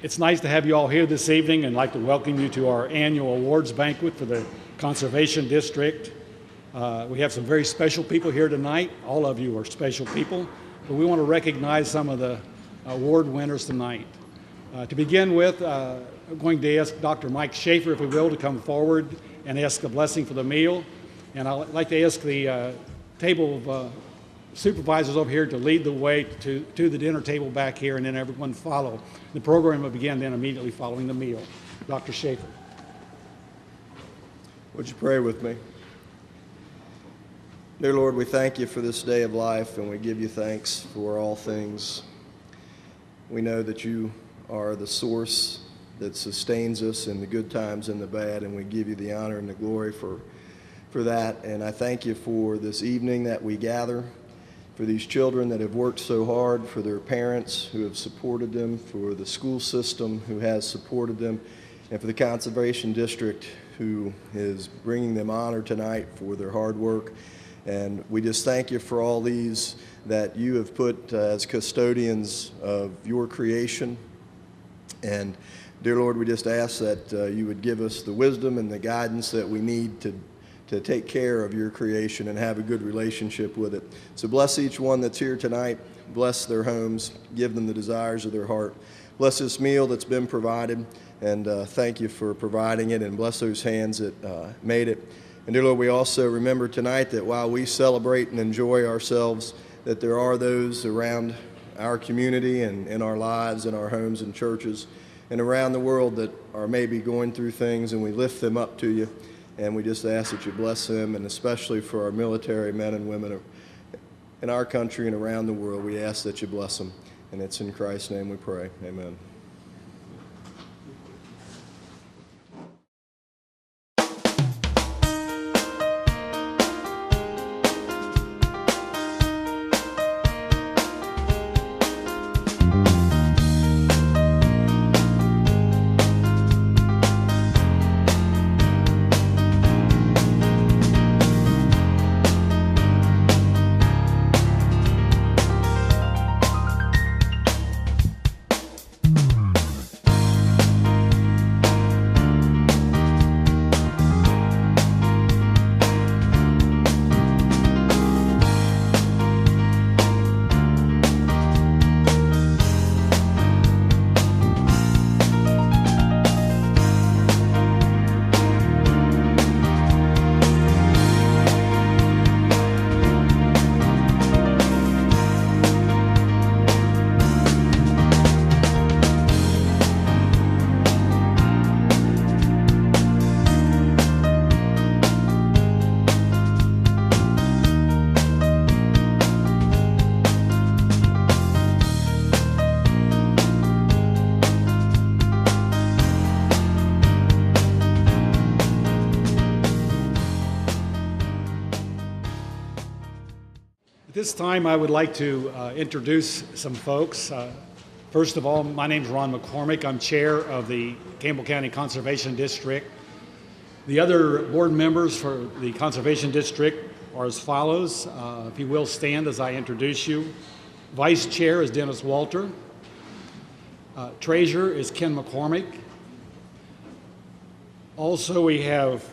It's nice to have you all here this evening, and I'd like to welcome you to our annual awards banquet for the Conservation District. We have some very special people here tonight. All of you are special people, but we want to recognize some of the award winners tonight. To begin with, I'm going to ask Dr. Mike Schaefer, if he will, to come forward and ask a blessing for the meal. And I'd like to ask the table of supervisors over here to lead the way to the dinner table back here, and then everyone follow. The program will begin then immediately following the meal. Dr. Schaefer. Would you pray with me? Dear Lord, we thank you for this day of life, and we give you thanks for all things. We know that you are the source that sustains us in the good times and the bad, and we give you the honor and the glory for that. And I thank you for this evening that we gather, for these children that have worked so hard, for their parents who have supported them, for the school system who has supported them, and for the Conservation District who is bringing them honor tonight for their hard work. And we just thank you for all these that you have put as custodians of your creation. And dear Lord, we just ask that you would give us the wisdom and the guidance that we need to take care of your creation and have a good relationship with it. So bless each one that's here tonight. Bless their homes. Give them the desires of their heart. Bless this meal that's been provided, and thank you for providing it, and bless those hands that made it. And dear Lord, we also remember tonight that while we celebrate and enjoy ourselves, that there are those around our community and in our lives, in our homes and churches, and around the world that are maybe going through things, and we lift them up to you. And we just ask that you bless them, and especially for our military men and women in our country and around the world, we ask that you bless them. And it's in Christ's name we pray. Amen. This time I would like to introduce some folks. First of all, my name is Ron McCormick. I'm chair of the Campbell County Conservation District. The other board members for the Conservation District are as follows. If you will stand as I introduce you. Vice Chair is Dennis Walter. Treasurer is Ken McCormick. Also we have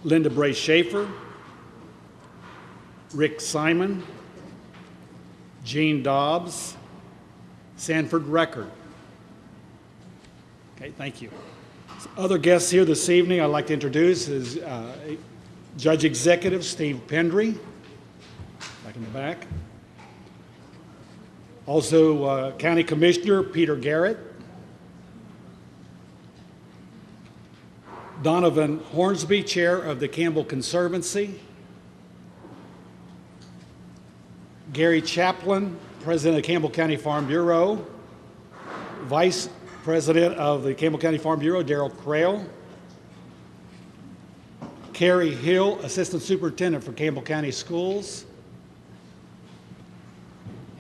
Linda Bray Schaefer, Rick Simon, Gene Dobbs, Sanford Record. Okay, thank you. Other guests here this evening I'd like to introduce is Judge Executive Steve Pendry, back in the back. Also County Commissioner Peter Garrett. Donovan Hornsby, Chair of the Campbell Conservancy. Gary Chaplin, President of the Campbell County Farm Bureau. Vice President of the Campbell County Farm Bureau, Darrell Crail. Carrie Hill, Assistant Superintendent for Campbell County Schools.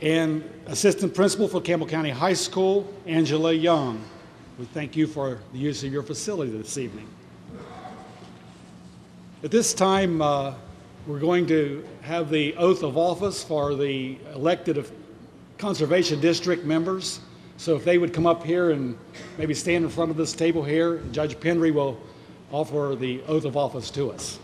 And Assistant Principal for Campbell County High School, Angela Young. We thank you for the use of your facility this evening. At this time, we're going to have the oath of office for the elected Conservation District members. So if they would come up here and maybe stand in front of this table here, Judge Penry will offer the oath of office to us.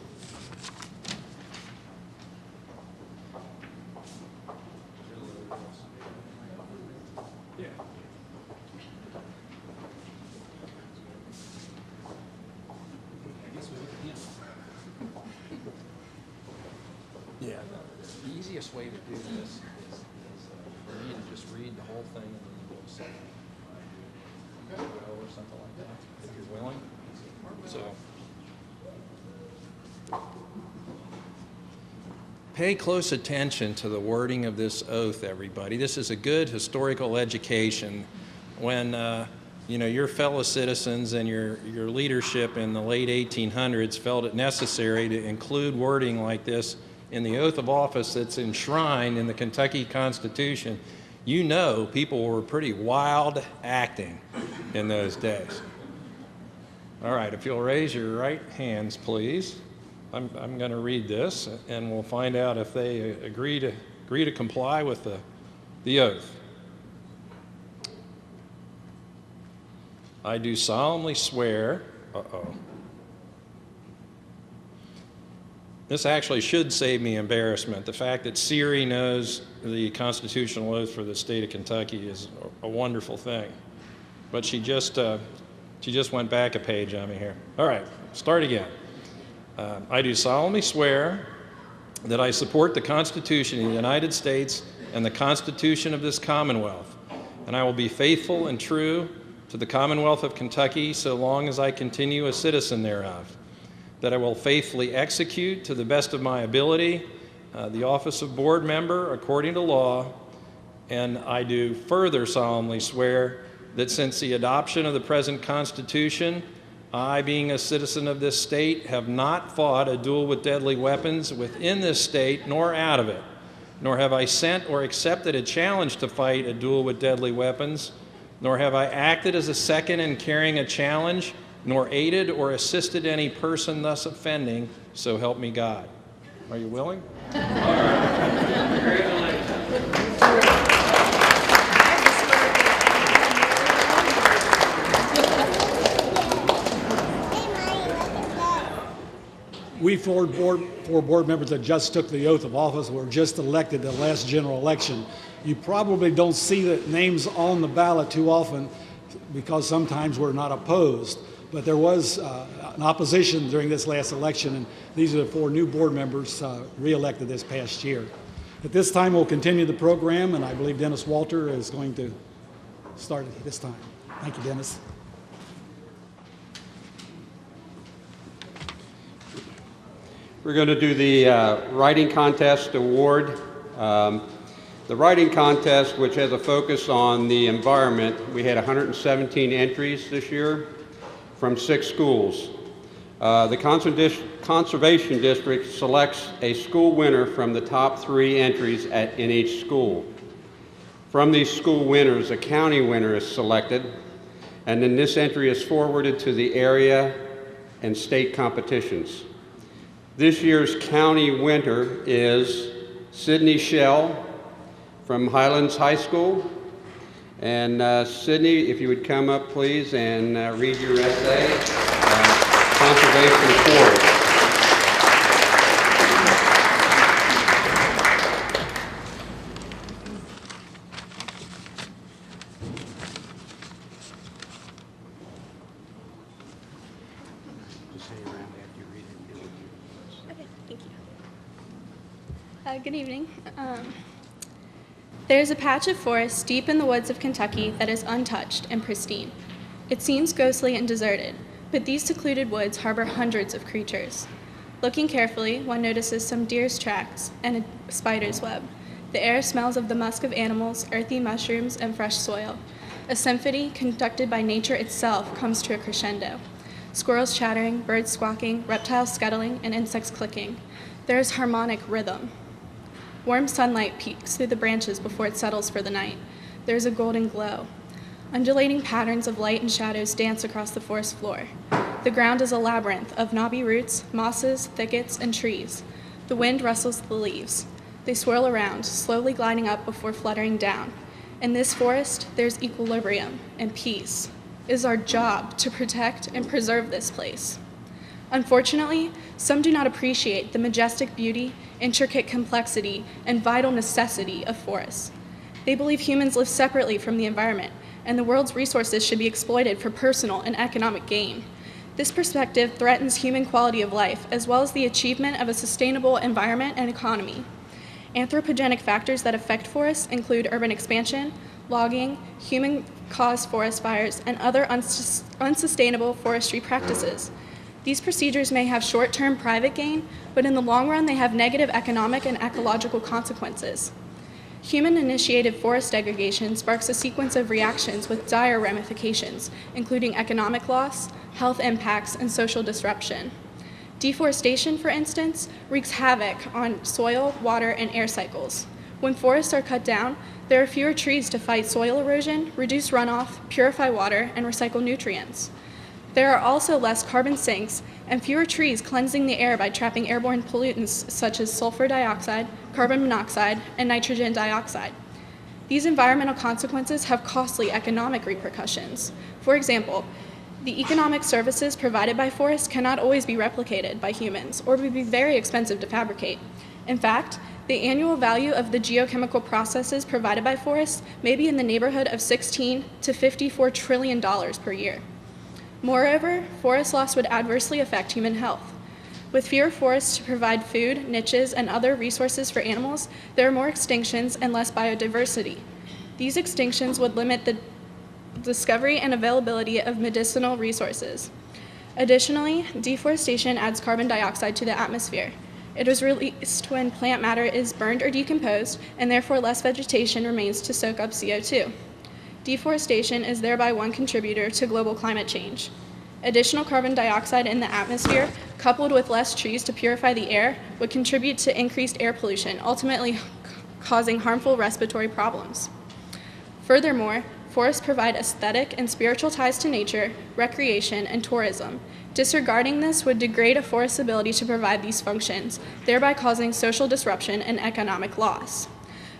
Yeah, the easiest way to do this is for me to just read the whole thing and then we'll say or something like that, if you're willing. So, pay close attention to the wording of this oath, everybody. This is a good historical education. When your fellow citizens and your leadership in the late 1800s felt it necessary to include wording like this in the oath of office that's enshrined in the Kentucky Constitution, you know people were pretty wild acting in those days. All right, if you'll raise your right hands, please. I'm going to read this, and we'll find out if they agree to comply with the oath. I do solemnly swear. This actually should save me embarrassment. The fact that Siri knows the constitutional oath for the state of Kentucky is a wonderful thing. But she just went back a page on me here. All right, start again. I do solemnly swear that I support the Constitution of the United States and the Constitution of this Commonwealth, and I will be faithful and true to the Commonwealth of Kentucky so long as I continue a citizen thereof, that I will faithfully execute to the best of my ability the office of board member according to law, and I do further solemnly swear that since the adoption of the present Constitution, I, being a citizen of this state, have not fought a duel with deadly weapons within this state nor out of it, nor have I sent or accepted a challenge to fight a duel with deadly weapons, nor have I acted as a second in carrying a challenge, nor aided or assisted any person thus offending, so help me God. Are you willing? All right. Congratulations. We four board members that just took the oath of office were just elected the last general election. You probably don't see the names on the ballot too often because sometimes we're not opposed. But there was an opposition during this last election, and these are the four new board members re-elected this past year. At this time, we'll continue the program, and I believe Dennis Walter is going to start it this time. Thank you, Dennis. We're going to do the writing contest award. The writing contest, which has a focus on the environment, we had 117 entries this year from 6 schools. The Conservation District selects a school winner from the top 3 entries in each school. From these school winners, a county winner is selected, and then this entry is forwarded to the area and state competitions. This year's county winner is Sydney Shell from Highlands High School. And Sydney, if you would come up, please, and read your essay, Conservation Forest. Okay, thank you. Good evening. There is a patch of forest deep in the woods of Kentucky that is untouched and pristine. It seems ghostly and deserted, but these secluded woods harbor hundreds of creatures. Looking carefully, one notices some deer's tracks and a spider's web. The air smells of the musk of animals, earthy mushrooms, and fresh soil. A symphony conducted by nature itself comes to a crescendo. Squirrels chattering, birds squawking, reptiles scuttling, and insects clicking. There is harmonic rhythm. Warm sunlight peeks through the branches before it settles for the night. There is a golden glow. Undulating patterns of light and shadows dance across the forest floor. The ground is a labyrinth of knobby roots, mosses, thickets, and trees. The wind rustles the leaves. They swirl around, slowly gliding up before fluttering down. In this forest, there's equilibrium and peace. It is our job to protect and preserve this place. Unfortunately, some do not appreciate the majestic beauty, intricate complexity, and vital necessity of forests. They believe humans live separately from the environment, and the world's resources should be exploited for personal and economic gain. This perspective threatens human quality of life, as well as the achievement of a sustainable environment and economy. Anthropogenic factors that affect forests include urban expansion, logging, human-caused forest fires, and other unsustainable forestry practices. These procedures may have short-term private gain, but in the long run they have negative economic and ecological consequences. Human-initiated forest degradation sparks a sequence of reactions with dire ramifications, including economic loss, health impacts, and social disruption. Deforestation, for instance, wreaks havoc on soil, water, and air cycles. When forests are cut down, there are fewer trees to fight soil erosion, reduce runoff, purify water, and recycle nutrients. There are also less carbon sinks and fewer trees cleansing the air by trapping airborne pollutants such as sulfur dioxide, carbon monoxide, and nitrogen dioxide. These environmental consequences have costly economic repercussions. For example, the economic services provided by forests cannot always be replicated by humans or would be very expensive to fabricate. In fact, the annual value of the geochemical processes provided by forests may be in the neighborhood of $16 to $54 trillion per year. Moreover, forest loss would adversely affect human health. With fewer forests to provide food, niches, and other resources for animals, there are more extinctions and less biodiversity. These extinctions would limit the discovery and availability of medicinal resources. Additionally, deforestation adds carbon dioxide to the atmosphere. It is released when plant matter is burned or decomposed, and therefore less vegetation remains to soak up CO2. Deforestation is thereby one contributor to global climate change. Additional carbon dioxide in the atmosphere, coupled with less trees to purify the air, would contribute to increased air pollution, ultimately causing harmful respiratory problems. Furthermore, forests provide aesthetic and spiritual ties to nature, recreation, and tourism. Disregarding this would degrade a forest's ability to provide these functions, thereby causing social disruption and economic loss.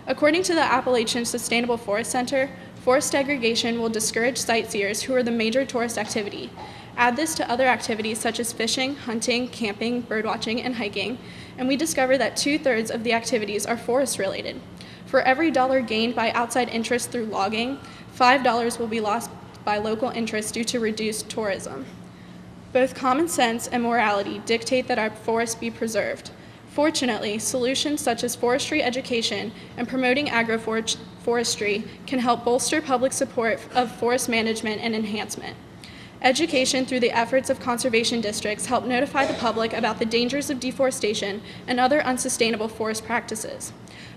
According to the Appalachian Sustainable Forest Center, forest degradation will discourage sightseers who are the major tourist activity. Add this to other activities such as fishing, hunting, camping, birdwatching, and hiking, and we discover that 2/3 of the activities are forest-related. For every dollar gained by outside interest through logging, $5 will be lost by local interest due to reduced tourism. Both common sense and morality dictate that our forests be preserved. Fortunately, solutions such as forestry education and promoting agroforestry can help bolster public support of forest management and enhancement. Education through the efforts of conservation districts help notify the public about the dangers of deforestation and other unsustainable forest practices.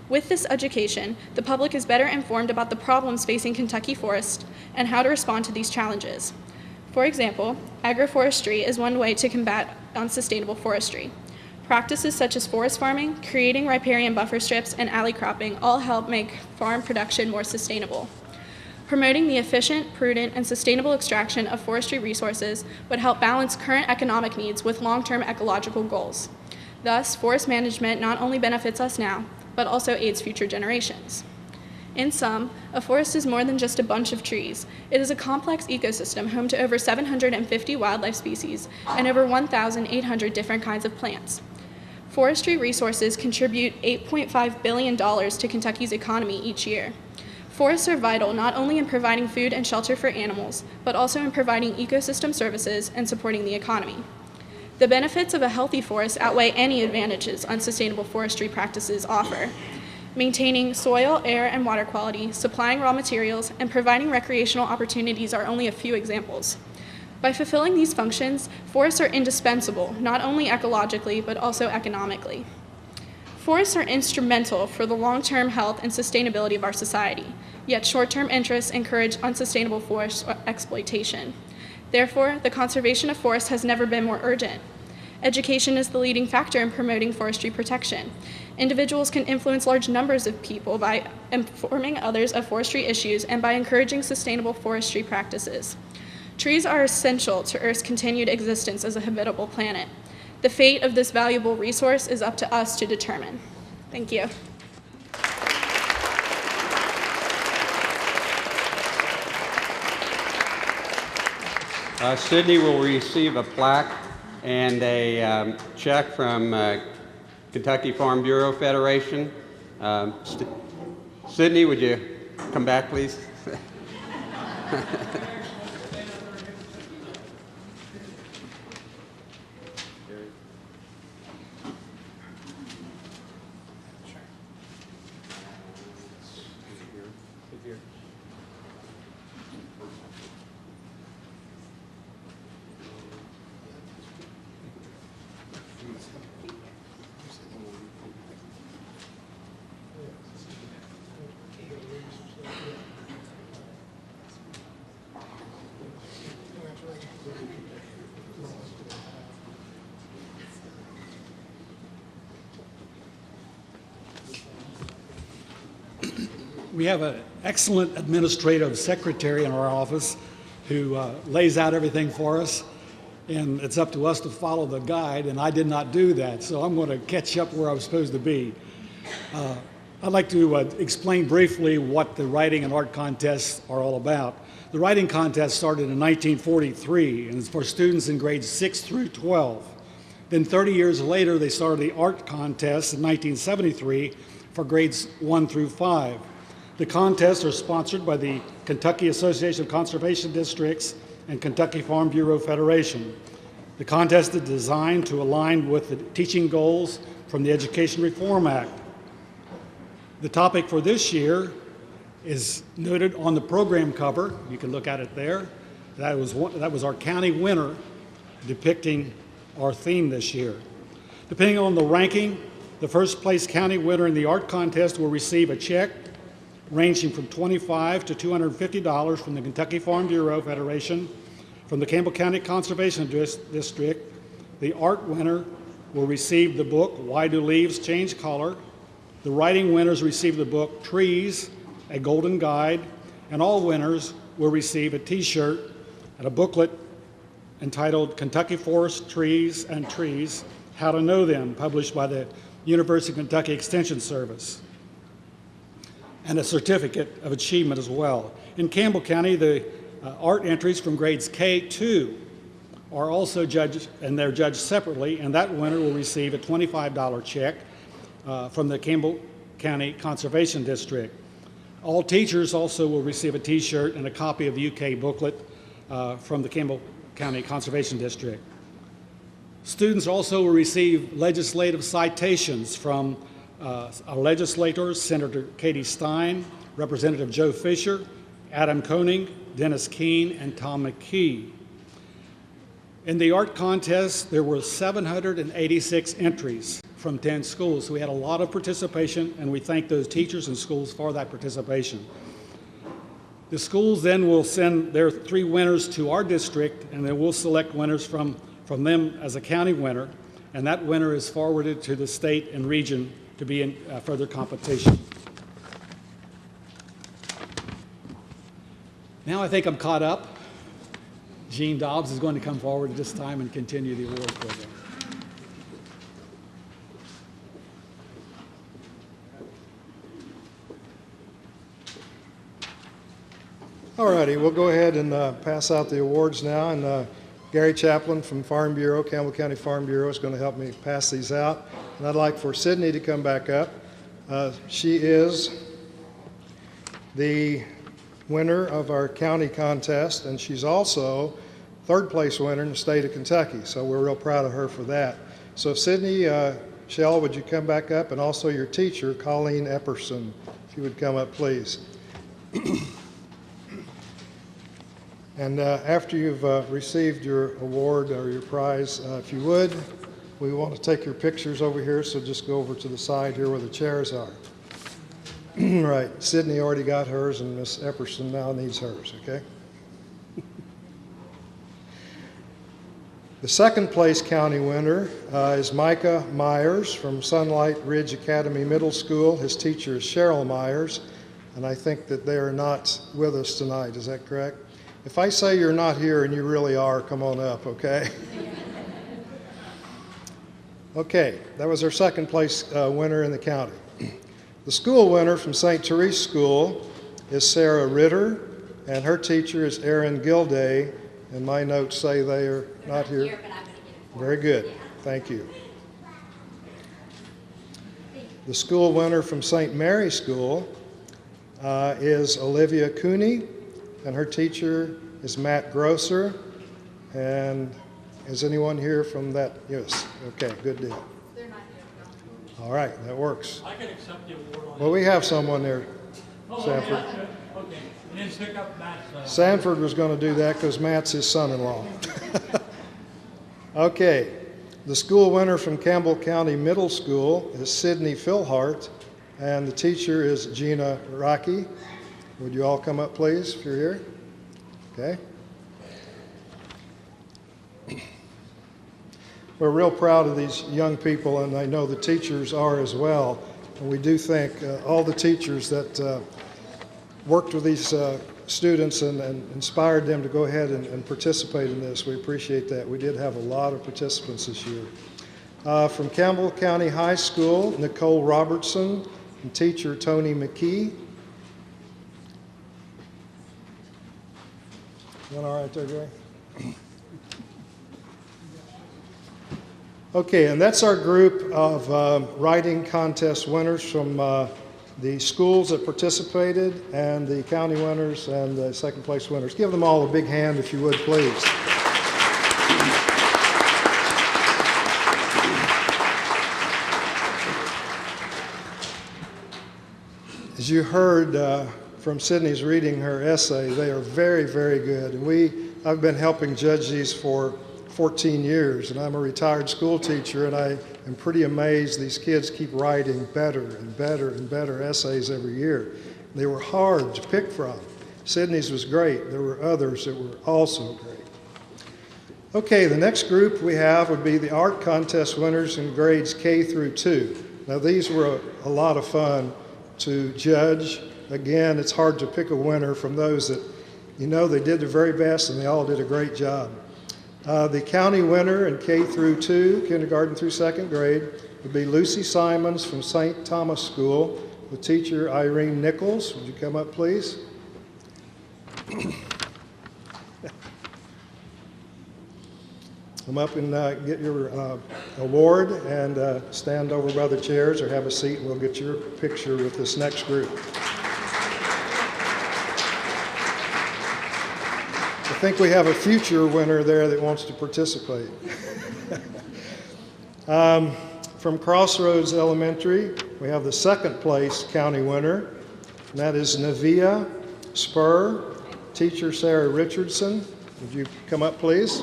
With this education, the public is better informed about the problems facing Kentucky forests and how to respond to these challenges. For example, agroforestry is one way to combat unsustainable forestry. Practices such as forest farming, creating riparian buffer strips, and alley cropping all help make farm production more sustainable. Promoting the efficient, prudent, and sustainable extraction of forestry resources would help balance current economic needs with long-term ecological goals. Thus, forest management not only benefits us now, but also aids future generations. In sum, a forest is more than just a bunch of trees. It is a complex ecosystem home to over 750 wildlife species and over 1,800 different kinds of plants. Forestry resources contribute $8.5 billion to Kentucky's economy each year. Forests are vital not only in providing food and shelter for animals, but also in providing ecosystem services and supporting the economy. The benefits of a healthy forest outweigh any advantages unsustainable forestry practices offer. Maintaining soil, air, and water quality, supplying raw materials, and providing recreational opportunities are only a few examples. By fulfilling these functions, forests are indispensable, not only ecologically, but also economically. Forests are instrumental for the long-term health and sustainability of our society, yet short-term interests encourage unsustainable forest exploitation. Therefore, the conservation of forests has never been more urgent. Education is the leading factor in promoting forestry protection. Individuals can influence large numbers of people by informing others of forestry issues and by encouraging sustainable forestry practices. Trees are essential to Earth's continued existence as a habitable planet. The fate of this valuable resource is up to us to determine. Thank you. Sydney will receive a plaque and a check from Kentucky Farm Bureau Federation. Sydney, would you come back, please? We have an excellent administrative secretary in our office who lays out everything for us, and it's up to us to follow the guide, and I did not do that, so I'm going to catch up where I was supposed to be. I'd like to explain briefly what the writing and art contests are all about. The writing contest started in 1943, and it's for students in grades 6 through 12. Then 30 years later, they started the art contest in 1973 for grades 1 through 5. The contests are sponsored by the Kentucky Association of Conservation Districts and Kentucky Farm Bureau Federation. The contest is designed to align with the teaching goals from the Education Reform Act. The topic for this year is noted on the program cover. You can look at it there. That was our county winner depicting our theme this year. Depending on the ranking, the first place county winner in the art contest will receive a check ranging from $25 to $250 from the Kentucky Farm Bureau Federation. From the Campbell County Conservation District, the art winner will receive the book, Why Do Leaves Change Color? The writing winners receive the book, Trees, a Golden Guide, and all winners will receive a t-shirt and a booklet entitled Kentucky Forest Trees and Trees, How to Know Them, published by the University of Kentucky Extension Service, and a certificate of achievement as well. In Campbell County, the art entries from grades K2 are also judged, and they're judged separately, and that winner will receive a $25 check from the Campbell County Conservation District. All teachers also will receive a t-shirt and a copy of the UK booklet from the Campbell County Conservation District. Students also will receive legislative citations from our legislators, Senator Katie Stein, Representative Joe Fisher, Adam Koenig, Dennis Keene, and Tom McKee. In the art contest, there were 786 entries from 10 schools, so we had a lot of participation, and we thank those teachers and schools for that participation. The schools then will send their 3 winners to our district, and then we'll select winners from them as a county winner, and that winner is forwarded to the state and region to be in further competition. Now I think I'm caught up. Gene Dobbs is going to come forward at this time and continue the award program. All righty, we'll go ahead and pass out the awards now, and Gary Chaplin from Farm Bureau, Campbell County Farm Bureau, is going to help me pass these out. And I'd like for Sydney to come back up. She is the winner of our county contest, and she's also third place winner in the state of Kentucky, so we're real proud of her for that. So Sydney, Shell, would you come back up, and also your teacher, Colleen Epperson, if you would come up, please. And after you've received your award or your prize, if you would, we want to take your pictures over here, so just go over to the side here where the chairs are. Right, Sydney already got hers, and Miss Epperson now needs hers, okay? The second place county winner is Micah Myers from Sunlight Ridge Academy Middle School. His teacher is Cheryl Myers, and I think that they are not with us tonight, is that correct? If I say you're not here and you really are, come on up, okay? Okay, that was our second place winner in the county. The school winner from St. Therese School is Sarah Ritter, and her teacher is Erin Gilday, And my notes say they are not here. But I'm going to get it for Very them. good. Yeah. Thank you. The school winner from St. Mary's School is Olivia Cooney, and her teacher is Matt Grosser. And is anyone here from that? Yes. Okay, good deal. They're not here. All right, that works. I can accept the award on Well, we have someone there, Oh, Sanford. yeah, that's good. Okay, and then pick up Matt's, Sanford was going to do that because Matt's his son-in-law. Okay, the school winner from Campbell County Middle School is Sydney Philhart, and the teacher is Gina Rocky. Would you all come up, please, if you're here? Okay. We're real proud of these young people, and I know the teachers are as well. And we do thank all the teachers that worked with these students and inspired them to go ahead and participate in this. We appreciate that. We did have a lot of participants this year. From Campbell County High School, Nicole Robertson and teacher Tony McKee. Doing all right there, Gary? Okay, and that's our group of writing contest winners from the schools that participated and the county winners and the second place winners. Give them all a big hand if you would, please. As you heard from Sydney's reading her essay, they are very, very good. And I've been helping judge these for 14 years, and I'm a retired school teacher, and I am pretty amazed these kids keep writing better and better and better essays every year. They were hard to pick from. Sydney's was great. There were others that were also great. Okay, the next group we have would be the art contest winners in grades K through 2. Now these were a lot of fun to judge. Again, it's hard to pick a winner from those that, you know, they did their very best and they all did a great job. The county winner in K through 2, kindergarten through second grade, would be Lucy Simons from St. Thomas School with teacher Irene Nichols. Would you come up, please? Come up and get your award and stand over by the chairs or have a seat and we'll get your picture with this next group. I think we have a future winner there that wants to participate. From Crossroads Elementary, we have the second place county winner, and that is Navia Spur, teacher Sarah Richardson. Would you come up, please?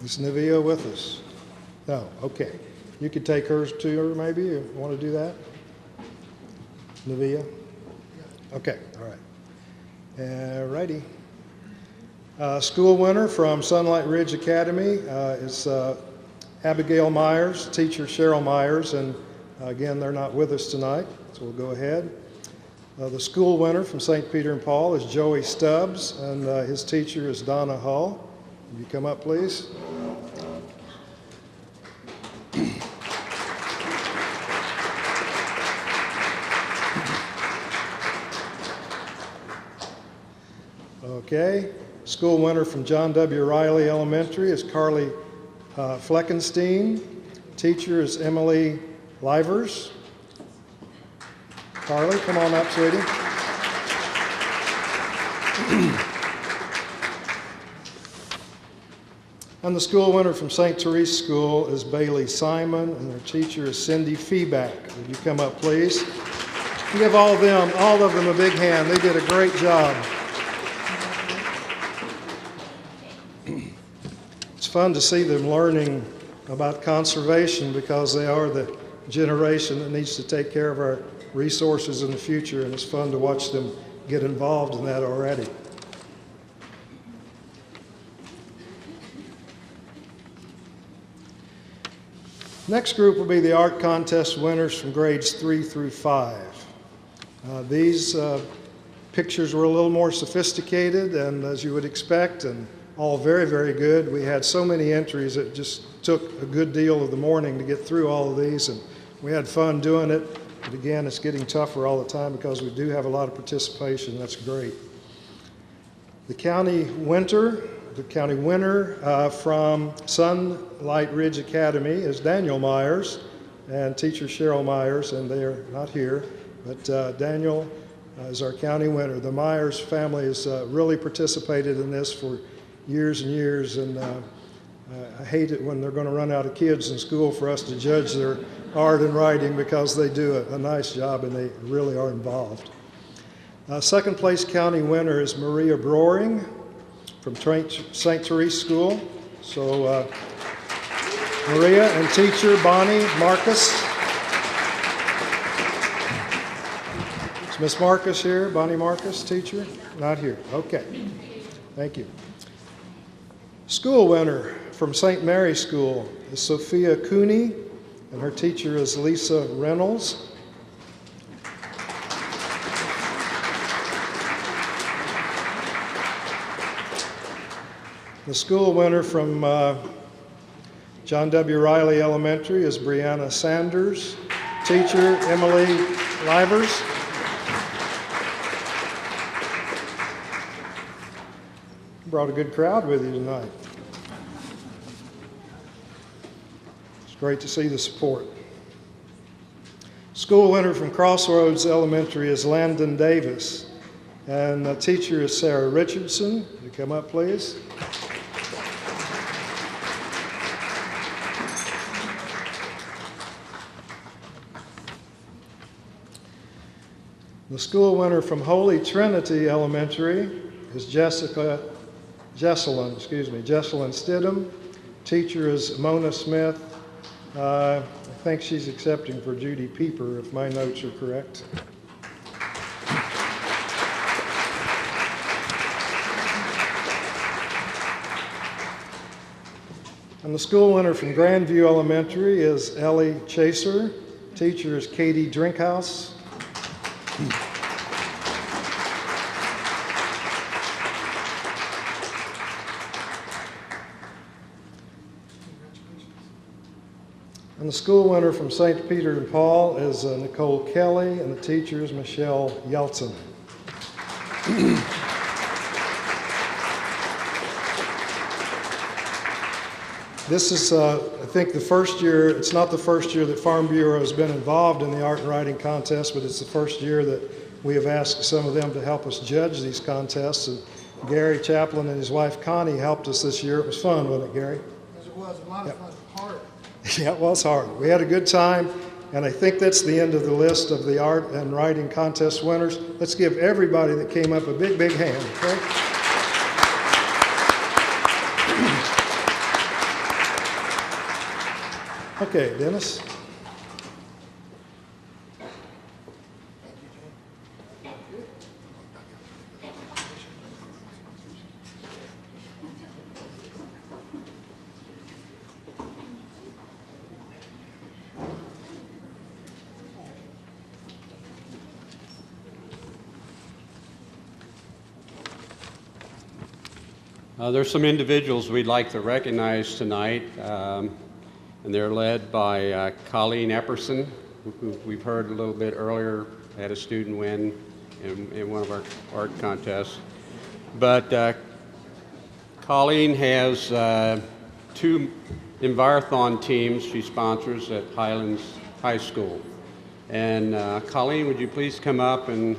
Is Navia with us? No, okay. You could take hers to her, maybe. You want to do that? Navia? Okay, all right. All righty. School winner from Sunlight Ridge Academy is Abigail Myers, teacher Cheryl Myers, and again, they're not with us tonight, so we'll go ahead. The school winner from St. Peter and Paul is Joey Stubbs, and his teacher is Donna Hull. Will you come up, please? Okay. School winner from John W. Riley Elementary is Carly Fleckenstein. Teacher is Emily Livers. Carly, come on up, sweetie. And the school winner from St. Therese School is Bailey Simon, and their teacher is Cindy Feeback. Would you come up, please? Give all of them a big hand. They did a great job. It's fun to see them learning about conservation because they are the generation that needs to take care of our resources in the future, and it's fun to watch them get involved in that already. Next group will be the art contest winners from grades 3 through 5. These pictures were a little more sophisticated, and as you would expect, and all very, very good. We had so many entries, it just took a good deal of the morning to get through all of these, and we had fun doing it. But again, it's getting tougher all the time because we do have a lot of participation. That's great. The county winner from Sunlight Ridge Academy is Daniel Myers and teacher Cheryl Myers, and they are not here, but Daniel is our county winner. The Myers family has really participated in this for years and years, and I hate it when they're going to run out of kids in school for us to judge their art and writing, because they do a nice job and they really are involved. Second place county winner is Maria Broering from St. Therese School. So Maria and teacher Bonnie Marcus. Is Miss Marcus here? Bonnie Marcus, teacher? Not here. Okay. Thank you. School winner from St. Mary's School is Sophia Cooney, and her teacher is Lisa Reynolds. The school winner from John W. Riley Elementary is Brianna Sanders, teacher Emily Livers. Brought a good crowd with you tonight. It's great to see the support. School winner from Crossroads Elementary is Landon Davis, and the teacher is Sarah Richardson. You come up, please. The school winner from Holy Trinity Elementary is Jesselyn Stidham. Teacher is Mona Smith. I think she's accepting for Judy Pieper, if my notes are correct. And the school winner from Grandview Elementary is Ellie Chaser. Teacher is Katie Drinkhouse. And the school winner from St. Peter and Paul is Nicole Kelly, and the teacher is Michelle Yeltsin. This is, I think, the first year. It's not the first year that Farm Bureau has been involved in the art and writing contest, but it's the first year that we have asked some of them to help us judge these contests. And Gary Chaplin and his wife Connie helped us this year. It was fun, wasn't it, Gary? Yes, it was. A lot of fun. Hard. Yeah, it was hard. We had a good time, and I think that's the end of the list of the art and writing contest winners. Let's give everybody that came up a big, big hand, okay? Okay, Dennis. There's some individuals we'd like to recognize tonight, and they're led by Colleen Epperson, who we've heard a little bit earlier, had a student win in one of our art contests. But Colleen has 2 Envirothon teams she sponsors at Highlands High School. And Colleen, would you please come up and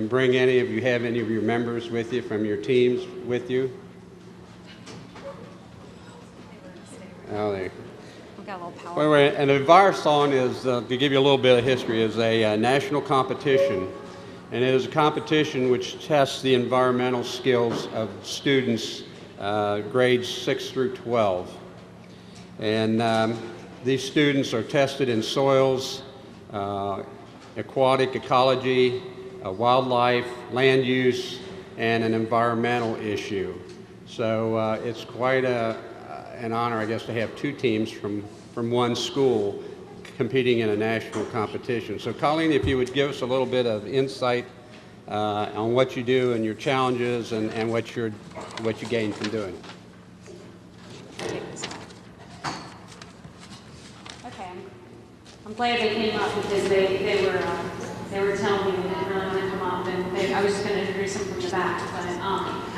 bring any of you, have any of your members with you from your teams with you? Oh, there. We've got a little power. Well, an Envirothon is, to give you a little bit of history, is a national competition, and it is a competition which tests the environmental skills of students grades 6 through 12. And these students are tested in soils, aquatic ecology, wildlife, land use, and an environmental issue. So it's quite an honor, I guess, to have 2 teams from one school competing in a national competition. So Colleen, if you would give us a little bit of insight on what you do and your challenges and what you gain from doing it. Okay. I'm glad they came up because they were telling me they didn't really want to come up, and I was just going to introduce them from the back. But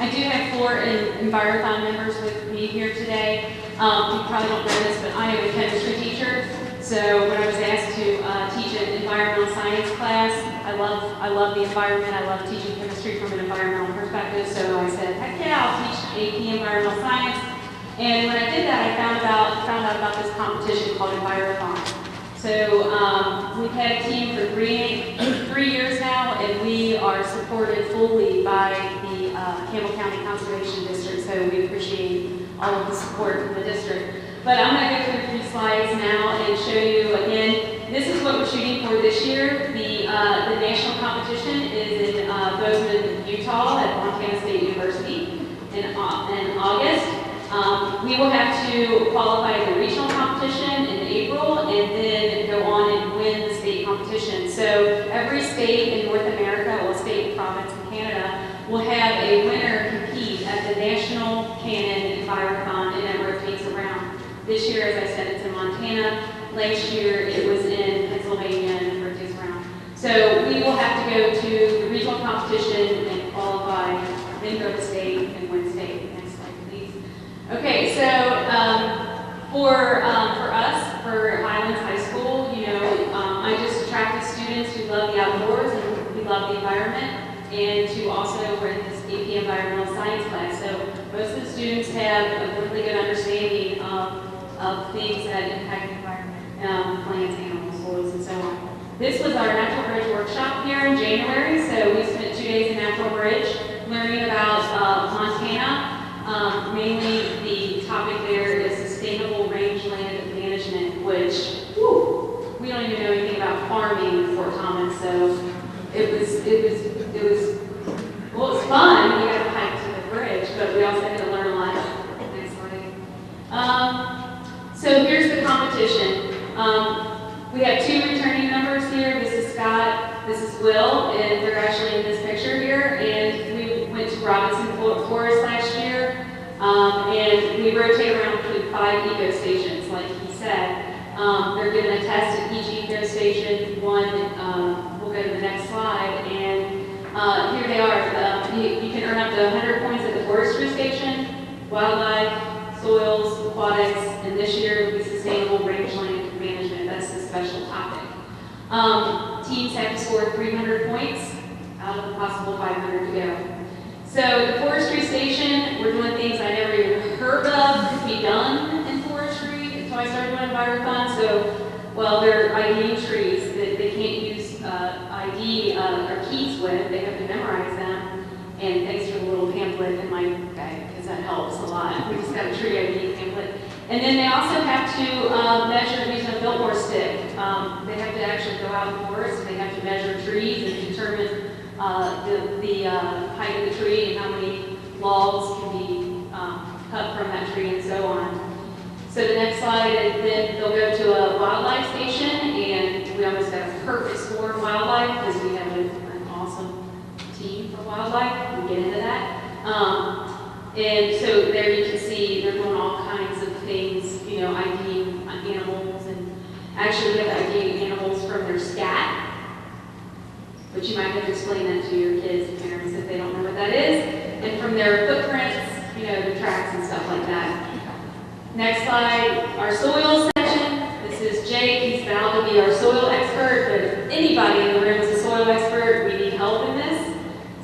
I do have 4 Envirothon members with me here today. You probably don't know this, but I am a chemistry teacher. So when I was asked to teach an environmental science class, I love the environment. I love teaching chemistry from an environmental perspective. So I said, heck yeah, I'll teach AP Environmental Science. And when I did that, I found out about this competition called Envirothon. So we've had a team for 3 years now, and we are supported fully by the Campbell County Conservation District. So we appreciate all of the support from the district. But I'm going to go through 3 slides now and show you again. This is what we're shooting for this year. The national competition is in Bozeman, Utah, at Montana State University in August. We will have to qualify the regional competition in April and then go on and win the state competition. So every state in North America, well, state and province in Canada, will have a winner compete at the National Cannon Envirothon, and it rotates around. This year, as I said, it's in Montana. Last year, it was in Pennsylvania, and it rotates around. So we will have to go to the regional competition and qualify, then go to state and win state. Next slide, please. Okay, so for us, for Highlands High School, I just attracted students who love the outdoors and who love the environment, and to also run this AP Environmental Science class. So most of the students have a really good understanding of things that impact the environment, plants, animals, soils, and so on. This was our Natural Bridge workshop here in January. So we spent 2 days in Natural Bridge learning about Montana. Mainly the topic there is sustainable rangeland management, which, we don't even know anything about farming in Fort Thomas. So it was fun. We got to hike to the bridge, but we also had to learn a lot. Next slide. So here's the competition. We have 2 returning members here. This is Scott, this is Will, and they're actually in this picture here. And we went to Robinson Forest last year, and we rotate around between 5 eco stations, like he said. They're given a test at each eco station. One, we'll go to the next slide, and here they are. You can earn up to 100 points at the forestry station, wildlife, soils, aquatics, and this year it'll be sustainable rangeland management. That's the special topic. Teams have to score 300 points out of the possible 500 to go. So the forestry station, we're doing things I never even heard of could be done in forestry until I started doing Envirothon. So, well, they're IDing trees that they can't use ID or keys with. They have to memorize them. And thanks for the little pamphlet in my bag, because that helps a lot. We just got a tree ID pamphlet. And then they also have to measure using a Biltmore stick. They have to actually go out in the forest, and they have to measure trees and determine the height of the tree and how many logs can be cut from that tree and so on. So the next slide, and then they'll go to a wildlife station, and we almost got a perfect score in wildlife because we have an awesome team for wildlife. We'll get into that. And so there you can see they're doing all kinds of things, IDing animals, and actually we have IDing animals from their scat. But you might have to explain that to your kids and parents if they don't know what that is. And from their footprints, the tracks and stuff like that. Next slide, our soil section. This is Jake. He's vowed to be our soil expert. But if anybody in the room is a soil expert, we need help in this.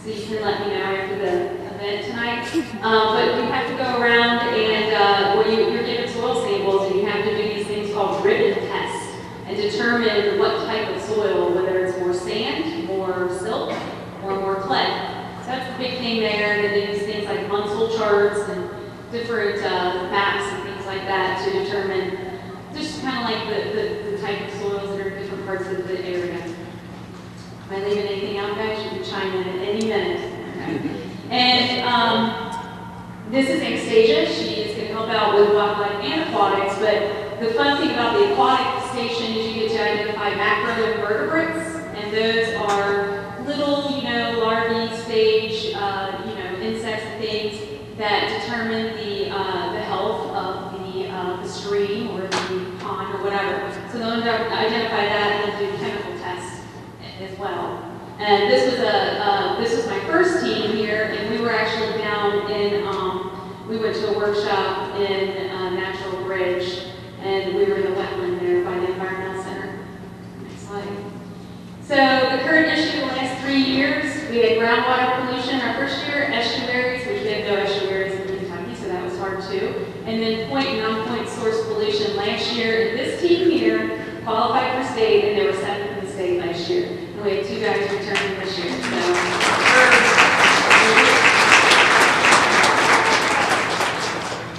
So you can let me know after the event tonight. But you have to go around and you're given soil samples, and you have to do these things called ribbon tests and determine what type of soil, whether it's more sand, more silt, or more clay. So that's the big thing there. And then they use things like Munsell charts and different maps and things like that to determine just kind of like the type of soils that are in different parts of the area. Am I leaving anything out, guys? You can chime in at any minute. Okay. And this is Anastasia. She is going to help out with wildlife and aquatics, but the fun thing about the aquatic station is you get to identify macroinvertebrates, and those are little, larvae stage, insects and things that determine the health of the stream or the pond or whatever. So they'll identify that and do chemical tests as well. And this was my first team here, and we were actually down in, we went to a workshop in Natural Bridge, and we were in the wetland there by the Environmental Center. Next slide. So the current issue the last 3 years, we had groundwater pollution our first year, estuaries, which we had no estuaries in Kentucky, so that was hard too. And then point and non-point source pollution last year. This team here qualified for state, and they were 7th in the state last year. And we had 2 guys returning this year.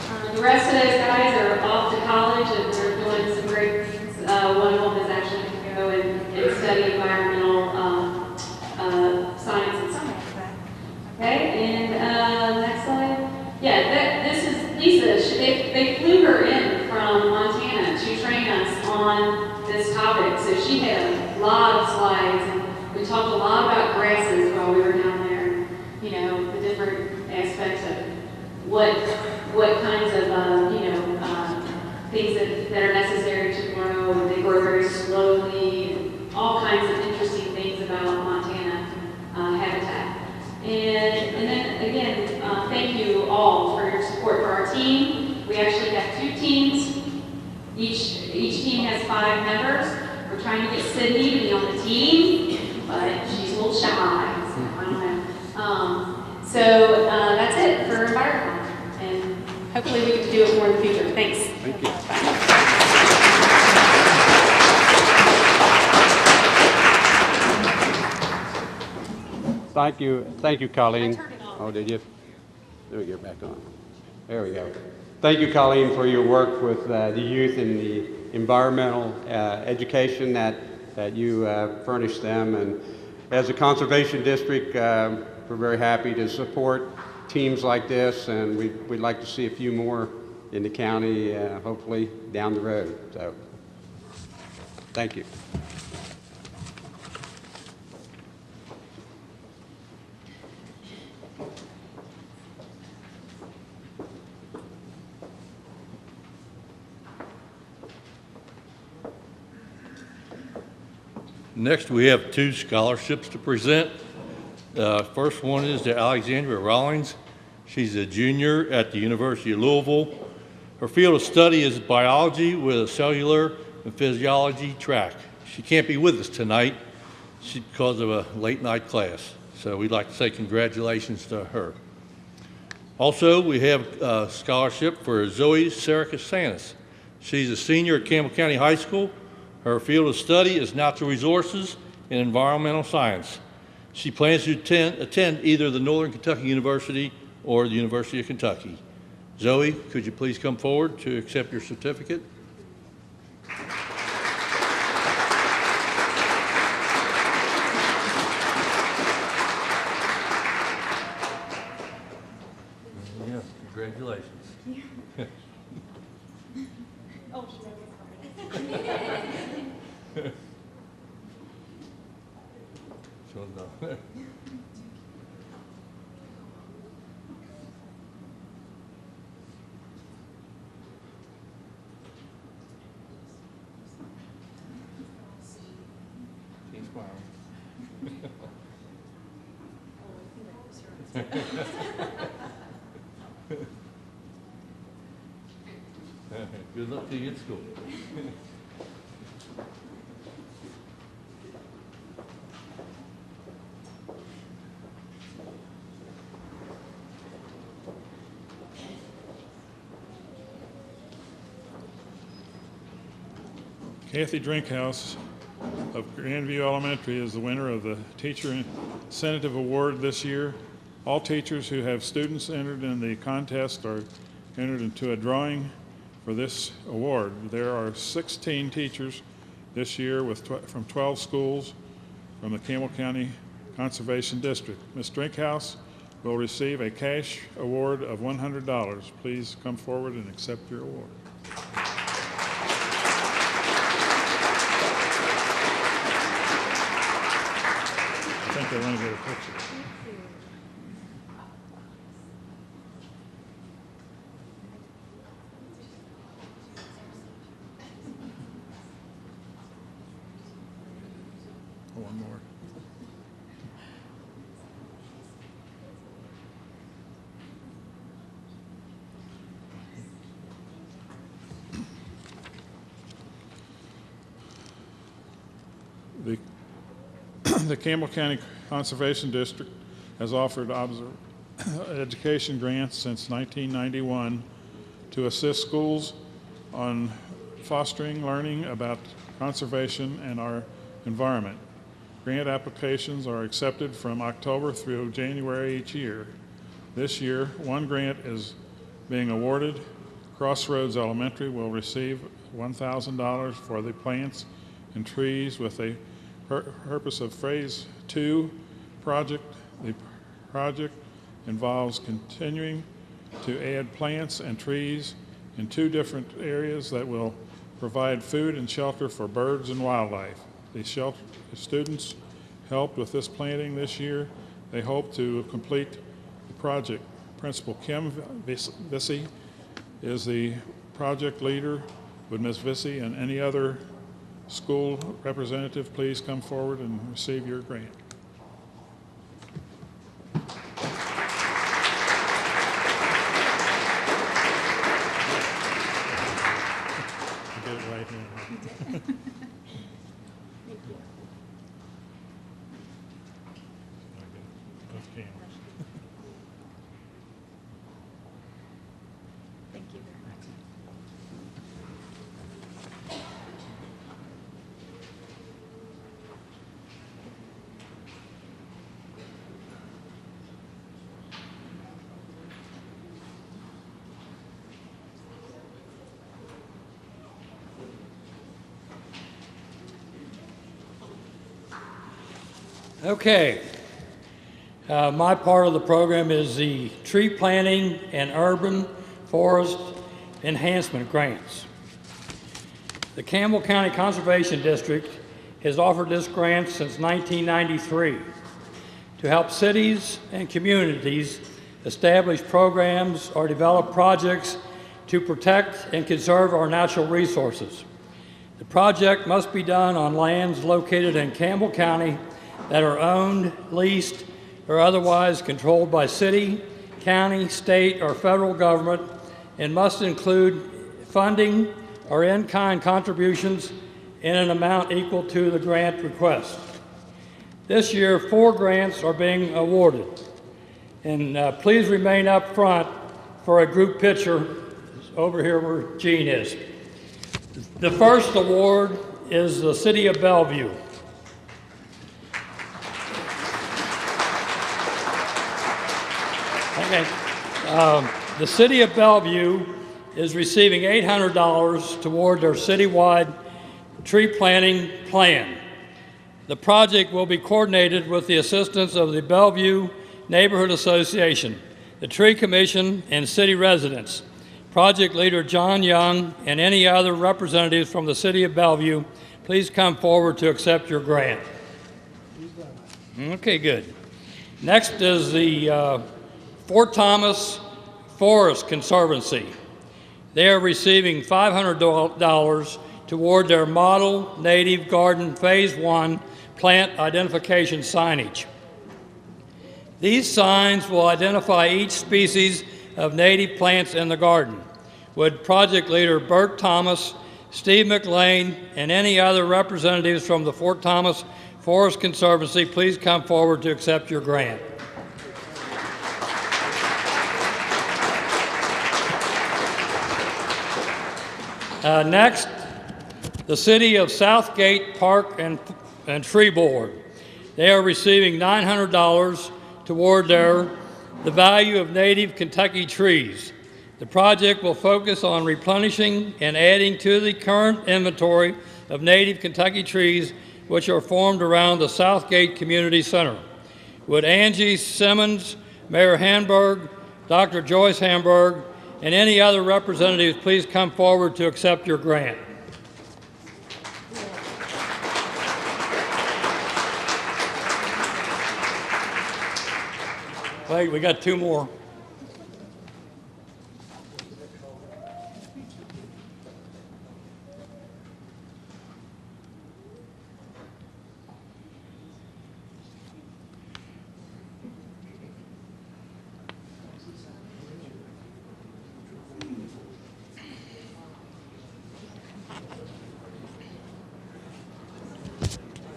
So the rest of those guys are off to college, and they're doing some great things. One of them is actually going to go and study environmental science and science. Okay, and next slide. Yeah, this is Lisa. They flew her in from Montana to train us on this topic. So she had a lot of slides, and we talked a lot about grasses while we were down there. You know, the different aspects of what kinds of things that are necessary to grow. They grow very slowly, and all kinds of interesting things about Montana habitat. And then again, thank you all for your support for our team. We actually have 2 teams. Each team has 5 members. We're trying to get Sydney to be on the team, but she's a little shy, so I don't know. So that's it for EnviroCon, and hopefully we get to do it more in the future. Thanks. Thank you. Thank you, Colleen. Oh, did you? There we go, back on. There we go. Thank you, Colleen, for your work with the youth in the environmental education that you furnish them. And as a conservation district, we're very happy to support teams like this, and we'd like to see a few more in the county, hopefully down the road. So, thank you. Next, we have 2 scholarships to present. First one is to Alexandria Rawlings. She's a junior at the University of Louisville. Her field of study is biology with a cellular and physiology track. She can't be with us tonight because of a late night class. So we'd like to say congratulations to her. Also, we have a scholarship for Zoe Sarakasanis. She's a senior at Campbell County High School. Her field of study is natural resources and environmental science. She plans to attend either the Northern Kentucky University or the University of Kentucky. Zoe, could you please come forward to accept your certificate? Yes, congratulations. Oh, So, no. She's smiling. Good luck to you at school. Kathy Drinkhouse of Grandview Elementary is the winner of the Teacher Incentive Award this year. All teachers who have students entered in the contest are entered into a drawing for this award. There are 16 teachers this year from 12 schools from the Campbell County Conservation District. Ms. Drinkhouse will receive a cash award of $100. Please come forward and accept your award. I think they want to get a picture. one more. The Campbell County Conservation District has offered education grants since 1991 to assist schools on fostering learning about conservation and our environment. Grant applications are accepted from October through January each year. This year, one grant is being awarded. Crossroads Elementary will receive $1,000 for the plants and trees with a purpose of Phase 2 project. The project involves continuing to add plants and trees in 2 different areas that will provide food and shelter for birds and wildlife. The students helped with this planting this year. They hope to complete the project. Principal Kim Vissy is the project leader. Would Ms. Vissy and any other school representative please come forward and receive your grant? Get it right here. Both cameras. Thank you very much. Okay. My part of the program is the tree planting and urban forest enhancement grants. The Campbell County Conservation District has offered this grant since 1993 to help cities and communities establish programs or develop projects to protect and conserve our natural resources. The project must be done on lands located in Campbell County that are owned, leased, or otherwise controlled by city, county, state, or federal government, and must include funding or in-kind contributions in an amount equal to the grant request. This year, 4 grants are being awarded. And please remain up front for a group picture over here where Gene is. The first award is the City of Bellevue. Okay. The City of Bellevue is receiving $800 toward their citywide tree planting plan. The project will be coordinated with the assistance of the Bellevue Neighborhood Association, the Tree Commission, and city residents. Project leader John Young and any other representatives from the City of Bellevue, please come forward to accept your grant. Okay, good. Next is the Fort Thomas Forest Conservancy. They are receiving $500 toward their Model Native Garden Phase 1 plant identification signage. These signs will identify each species of native plants in the garden. Would project leader Bert Thomas, Steve McLean, and any other representatives from the Fort Thomas Forest Conservancy please come forward to accept your grant? Next, the City of Southgate Park and Tree Board. They are receiving $900 toward the value of native Kentucky trees. The project will focus on replenishing and adding to the current inventory of native Kentucky trees which are formed around the Southgate Community Center. Would Angie Simmons, Mayor Hamburg, Dr. Joyce Hamburg, and any other representatives please come forward to accept your grant? Wait, we got 2 more.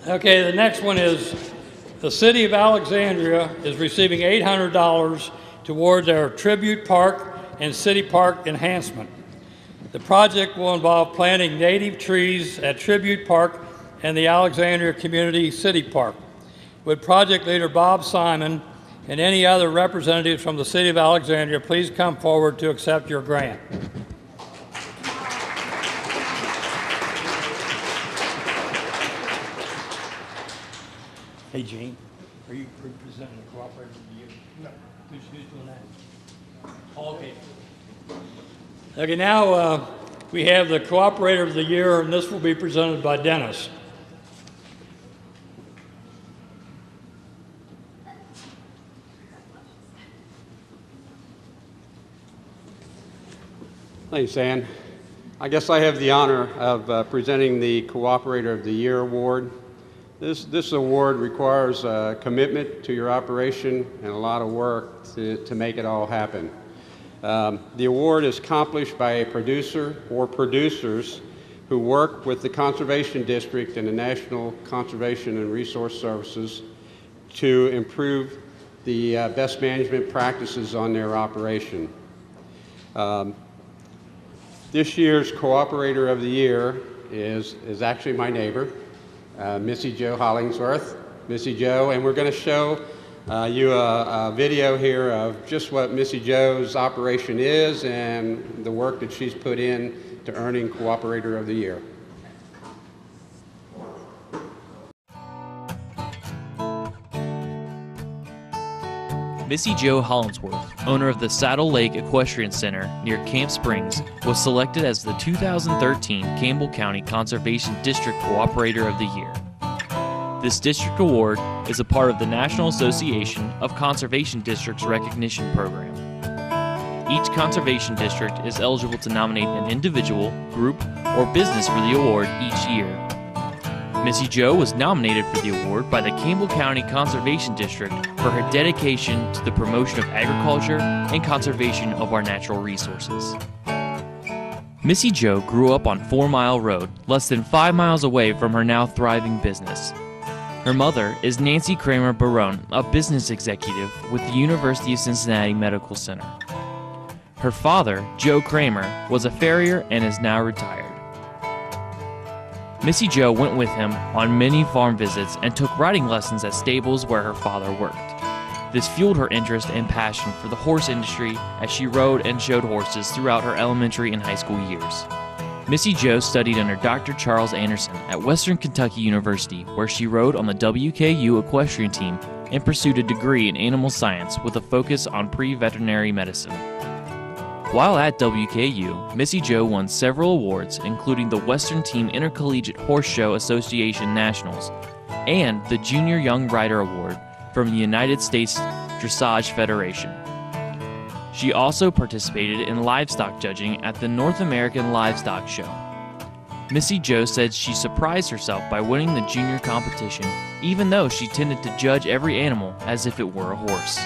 Okay, the next one is the City of Alexandria is receiving $800 towards our Tribute Park and City Park enhancement. The project will involve planting native trees at Tribute Park and the Alexandria Community City Park. Would project leader Bob Simon and any other representatives from the City of Alexandria please come forward to accept your grant? Hey, Gene, are you representing the cooperative of the year? No. Who's doing that? Okay. Okay, now we have the cooperator of the year, and this will be presented by Dennis. Thanks, Ann. I guess I have the honor of presenting the Cooperator of the Year award. This award requires a commitment to your operation and a lot of work to make it all happen. The award is accomplished by a producer or producers who work with the Conservation District and the National Conservation and Resource Services to improve the best management practices on their operation. This year's Cooperator of the Year is actually my neighbor, Missy Jo Hollingsworth. Missy Jo, and we're going to show you a video here of just what Missy Jo's operation is and the work that she's put in to earning Cooperator of the Year. Missy Jo Hollingsworth, owner of the Saddle Lake Equestrian Center near Camp Springs, was selected as the 2013 Campbell County Conservation District Cooperator of the Year. This district award is a part of the National Association of Conservation Districts Recognition Program. Each conservation district is eligible to nominate an individual, group, or business for the award each year. Missy Jo was nominated for the award by the Campbell County Conservation District for her dedication to the promotion of agriculture and conservation of our natural resources. Missy Jo grew up on 4 Mile Road, less than 5 miles away from her now thriving business. Her mother is Nancy Kramer Barone, a business executive with the University of Cincinnati Medical Center. Her father, Joe Kramer, was a farrier and is now retired. Missy Jo went with him on many farm visits and took riding lessons at stables where her father worked. This fueled her interest and passion for the horse industry as she rode and showed horses throughout her elementary and high school years. Missy Jo studied under Dr. Charles Anderson at Western Kentucky University, where she rode on the WKU equestrian team and pursued a degree in animal science with a focus on pre-veterinary medicine. While at WKU, Missy Jo won several awards, including the Western Team Intercollegiate Horse Show Association Nationals and the Junior Young Rider Award from the United States Dressage Federation. She also participated in livestock judging at the North American Livestock Show. Missy Jo said she surprised herself by winning the junior competition, even though she tended to judge every animal as if it were a horse.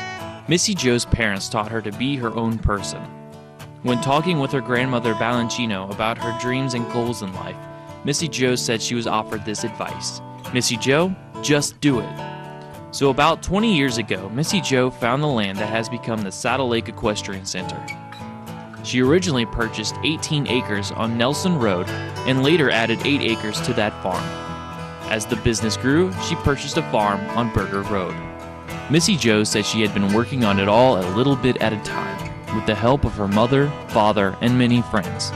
Missy Jo's parents taught her to be her own person. When talking with her grandmother Balanchino about her dreams and goals in life, Missy Jo said she was offered this advice: "Missy Jo, just do it." So about 20 years ago, Missy Jo found the land that has become the Saddle Lake Equestrian Center. She originally purchased 18 acres on Nelson Road and later added 8 acres to that farm. As the business grew, she purchased a farm on Burger Road. Missy Jo said she had been working on it all a little bit at a time, with the help of her mother, father, and many friends.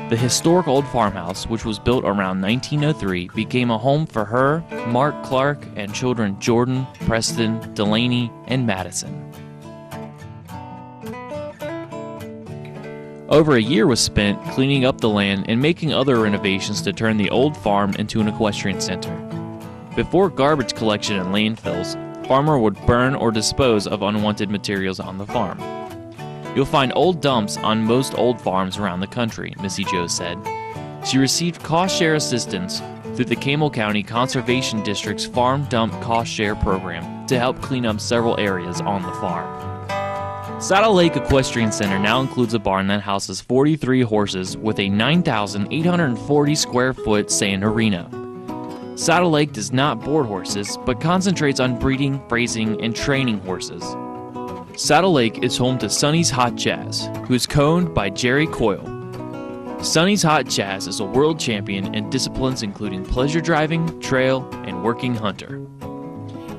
The historic old farmhouse, which was built around 1903, became a home for her, Mark Clark, and children Jordan, Preston, Delaney, and Madison. Over a year was spent cleaning up the land and making other renovations to turn the old farm into an equestrian center. Before garbage collection and landfills, farmer would burn or dispose of unwanted materials on the farm. "You'll find old dumps on most old farms around the country," Missy Jo said. She received cost share assistance through the Campbell County Conservation District's Farm Dump Cost Share Program to help clean up several areas on the farm. Saddle Lake Equestrian Center now includes a barn that houses 43 horses with a 9,840 square foot sand arena. Saddle Lake does not board horses, but concentrates on breeding, raising, and training horses. Saddle Lake is home to Sonny's Hot Jazz, who is co-owned by Jerry Coyle. Sonny's Hot Jazz is a world champion in disciplines including pleasure driving, trail, and working hunter.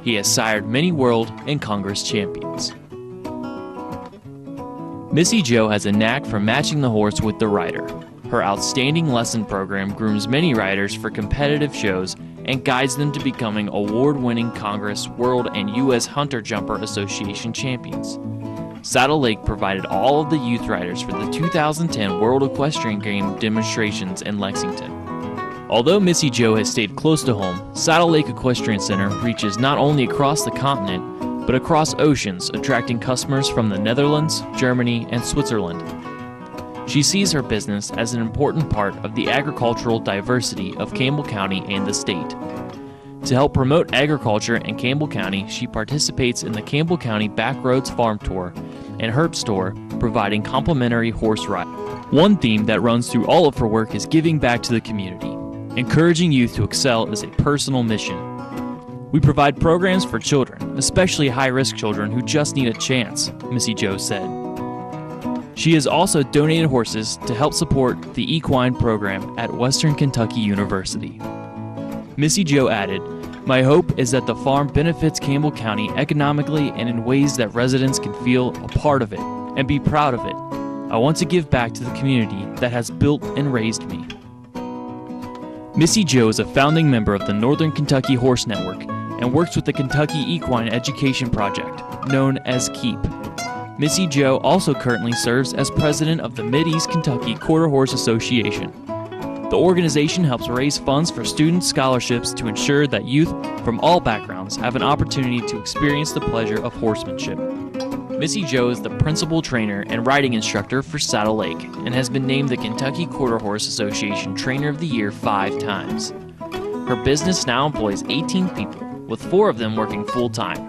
He has sired many world and Congress champions. Missy Jo has a knack for matching the horse with the rider. Her outstanding lesson program grooms many riders for competitive shows and guides them to becoming award-winning Congress, World, and U.S. Hunter Jumper Association champions. Saddle Lake provided all of the youth riders for the 2010 World Equestrian Game demonstrations in Lexington. Although Missy Jo has stayed close to home, Saddle Lake Equestrian Center reaches not only across the continent, but across oceans, attracting customers from the Netherlands, Germany, and Switzerland. She sees her business as an important part of the agricultural diversity of Campbell County and the state. To help promote agriculture in Campbell County, she participates in the Campbell County Backroads Farm Tour and Herb Store, providing complimentary horse rides. One theme that runs through all of her work is giving back to the community. Encouraging youth to excel is a personal mission. We provide programs for children, especially high-risk children who just need a chance, Missy Jo said. She has also donated horses to help support the equine program at Western Kentucky University. Missy Jo added, "My hope is that the farm benefits Campbell County economically and in ways that residents can feel a part of it and be proud of it. I want to give back to the community that has built and raised me." Missy Jo is a founding member of the Northern Kentucky Horse Network and works with the Kentucky Equine Education Project, known as KEEP. Missy Jo also currently serves as president of the Mid-East Kentucky Quarter Horse Association. The organization helps raise funds for student scholarships to ensure that youth from all backgrounds have an opportunity to experience the pleasure of horsemanship. Missy Jo is the principal trainer and riding instructor for Saddle Lake and has been named the Kentucky Quarter Horse Association Trainer of the Year 5 times. Her business now employs 18 people, with 4 of them working full-time.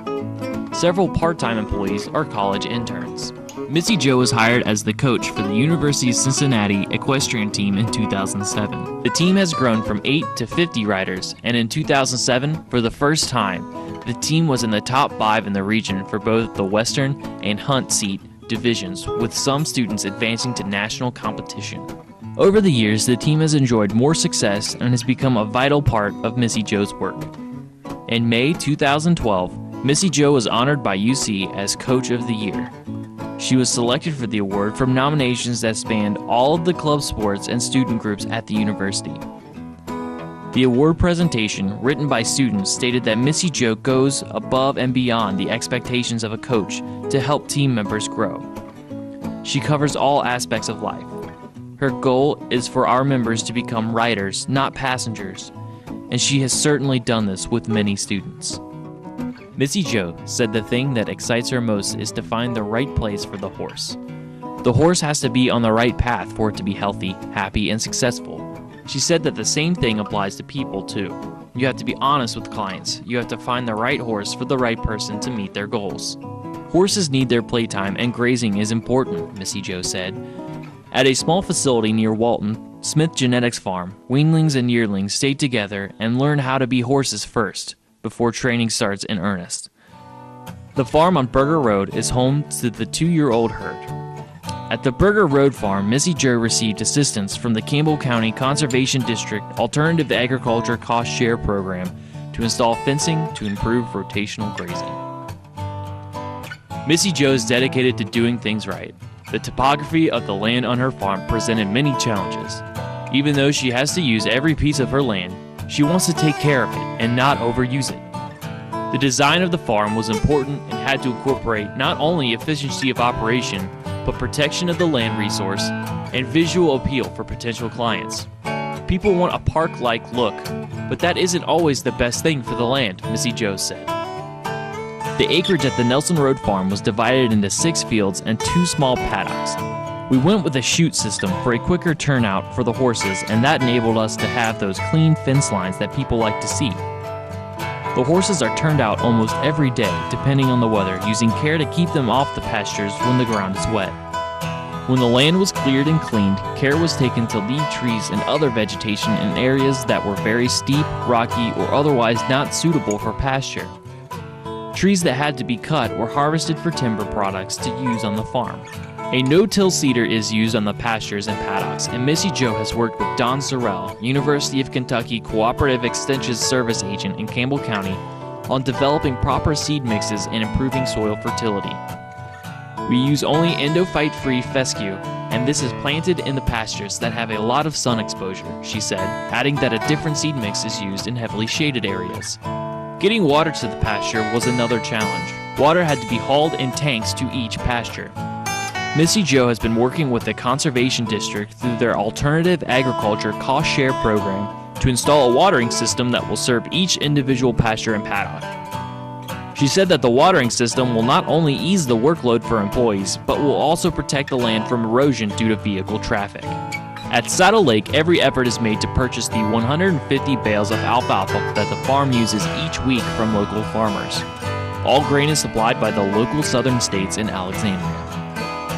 Several part-time employees are college interns. Missy Jo was hired as the coach for the University of Cincinnati equestrian team in 2007. The team has grown from 8 to 50 riders, and in 2007, for the first time, the team was in the top 5 in the region for both the Western and Hunt Seat divisions, with some students advancing to national competition. Over the years, the team has enjoyed more success and has become a vital part of Missy Jo's work. In May 2012, Missy Jo was honored by UC as Coach of the Year. She was selected for the award from nominations that spanned all of the club sports and student groups at the university. The award presentation, written by students, stated that Missy Jo goes above and beyond the expectations of a coach to help team members grow. She covers all aspects of life. Her goal is for our members to become riders, not passengers, and she has certainly done this with many students. Missy Jo said the thing that excites her most is to find the right place for the horse. The horse has to be on the right path for it to be healthy, happy, and successful. She said that the same thing applies to people too. You have to be honest with clients. You have to find the right horse for the right person to meet their goals. Horses need their playtime and grazing is important, Missy Jo said. At a small facility near Walton, Smith Genetics Farm, weanlings and yearlings stay together and learn how to be horses first, before training starts in earnest. The farm on Burger Road is home to the 2-year-old herd. At the Burger Road Farm, Missy Jo received assistance from the Campbell County Conservation District Alternative Agriculture Cost Share Program to install fencing to improve rotational grazing. Missy Jo is dedicated to doing things right. The topography of the land on her farm presented many challenges. Even though she has to use every piece of her land, she wants to take care of it and not overuse it. The design of the farm was important and had to incorporate not only efficiency of operation, but protection of the land resource and visual appeal for potential clients. People want a park-like look, but that isn't always the best thing for the land, Missy Jo said. The acreage at the Nelson Road Farm was divided into 6 fields and 2 small paddocks. We went with a chute system for a quicker turnout for the horses, and that enabled us to have those clean fence lines that people like to see. The horses are turned out almost every day, depending on the weather, using care to keep them off the pastures when the ground is wet. When the land was cleared and cleaned, care was taken to leave trees and other vegetation in areas that were very steep, rocky, or otherwise not suitable for pasture. Trees that had to be cut were harvested for timber products to use on the farm. A no-till cedar is used on the pastures and paddocks, and Missy Jo has worked with Don Sorrell, University of Kentucky Cooperative Extension Service Agent in Campbell County, on developing proper seed mixes and improving soil fertility. We use only endophyte-free fescue, and this is planted in the pastures that have a lot of sun exposure, she said, adding that a different seed mix is used in heavily shaded areas. Getting water to the pasture was another challenge. Water had to be hauled in tanks to each pasture. Missy Jo has been working with the Conservation District through their Alternative Agriculture Cost Share program to install a watering system that will serve each individual pasture and paddock. She said that the watering system will not only ease the workload for employees, but will also protect the land from erosion due to vehicle traffic. At Saddle Lake, every effort is made to purchase the 150 bales of alfalfa that the farm uses each week from local farmers. All grain is supplied by the local southern states in Alexandria.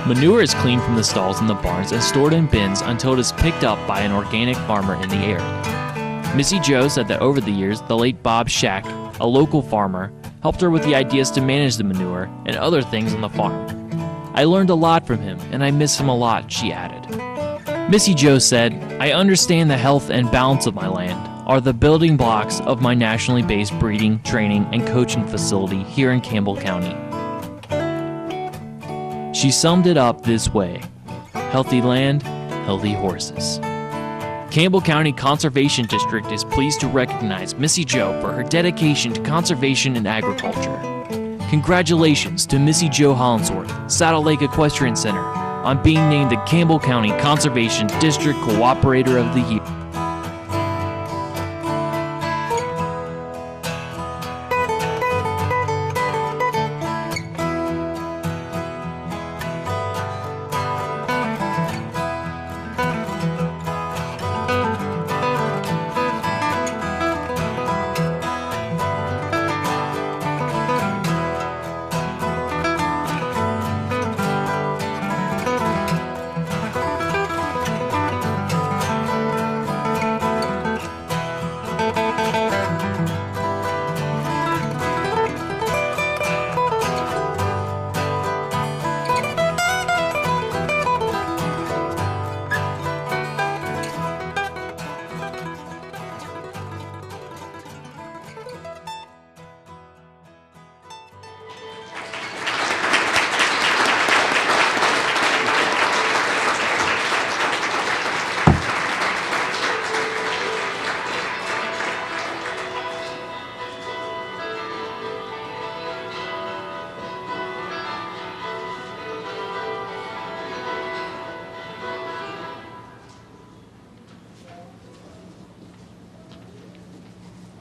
Manure is cleaned from the stalls in the barns and stored in bins until it is picked up by an organic farmer in the area. Missy Jo said that over the years, the late Bob Shack, a local farmer, helped her with the ideas to manage the manure and other things on the farm. I learned a lot from him, and I miss him a lot, she added. Missy Jo said, I understand the health and balance of my land are the building blocks of my nationally based breeding, training, and coaching facility here in Campbell County. She summed it up this way: healthy land, healthy horses. Campbell County Conservation District is pleased to recognize Missy Jo for her dedication to conservation and agriculture. Congratulations to Missy Jo Hollinsworth, Saddle Lake Equestrian Center, on being named the Campbell County Conservation District Cooperator of the Year.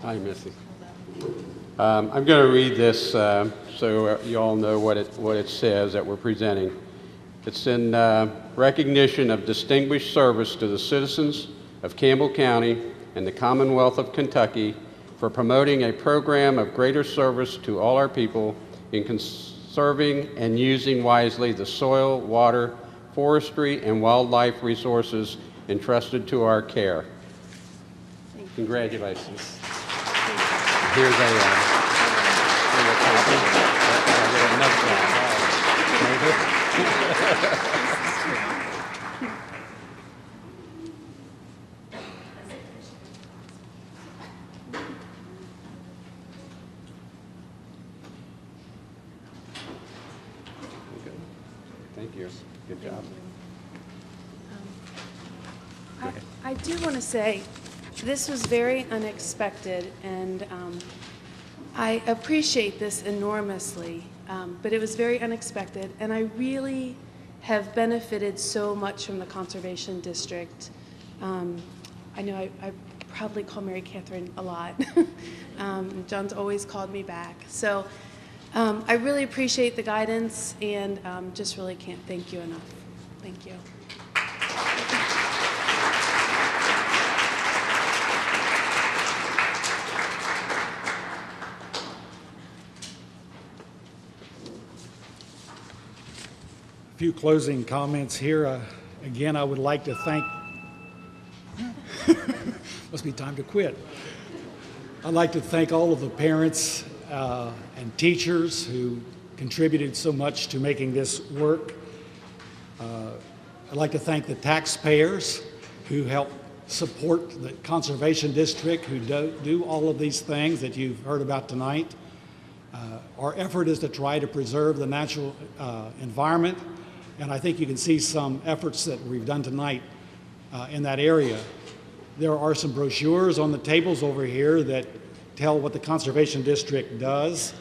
Hi, Missy. I'm going to read this so you all know what it says that we're presenting. It's in recognition of distinguished service to the citizens of Campbell County and the Commonwealth of Kentucky for promoting a program of greater service to all our people in conserving and using wisely the soil, water, forestry, and wildlife resources entrusted to our care. Congratulations. Here's a copy. Thank you. Good job. I do want to say this was very unexpected, and I appreciate this enormously, but it was very unexpected, and I really have benefited so much from the Conservation District. I know I probably call Mary Catherine a lot. John's always called me back. So I really appreciate the guidance, and just really can't thank you enough. Thank you. A few closing comments here. Again, I would like to thank, must be time to quit. I'd like to thank all of the parents and teachers who contributed so much to making this work. I'd like to thank the taxpayers who help support the Conservation District, who do all of these things that you've heard about tonight. Our effort is to try to preserve the natural environment, and I think you can see some efforts that we've done tonight in that area. There are some brochures on the tables over here that tell what the Conservation District does.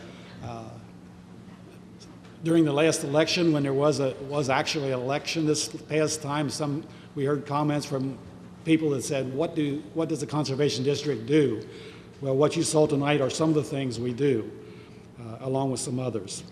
During the last election, when there was actually an election this past time, we heard comments from people that said, what does the Conservation District do? Well, what you saw tonight are some of the things we do, along with some others.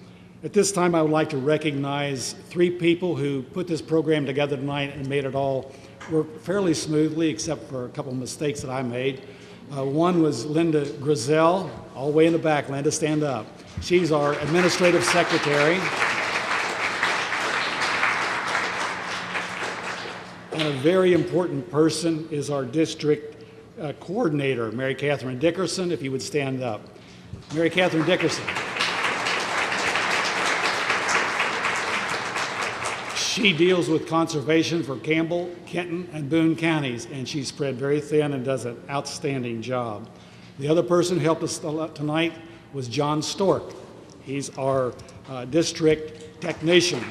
At this time, I would like to recognize 3 people who put this program together tonight and made it all work fairly smoothly, except for a couple of mistakes that I made. One was Linda Grizel, all the way in the back. Linda, stand up. She's our administrative secretary. And a very important person is our district coordinator, Mary Catherine Dickerson, if you would stand up. Mary Catherine Dickerson. She deals with conservation for Campbell, Kenton, and Boone counties, and she's spread very thin and does an outstanding job. The other person who helped us tonight was John Stork. He's our district technician,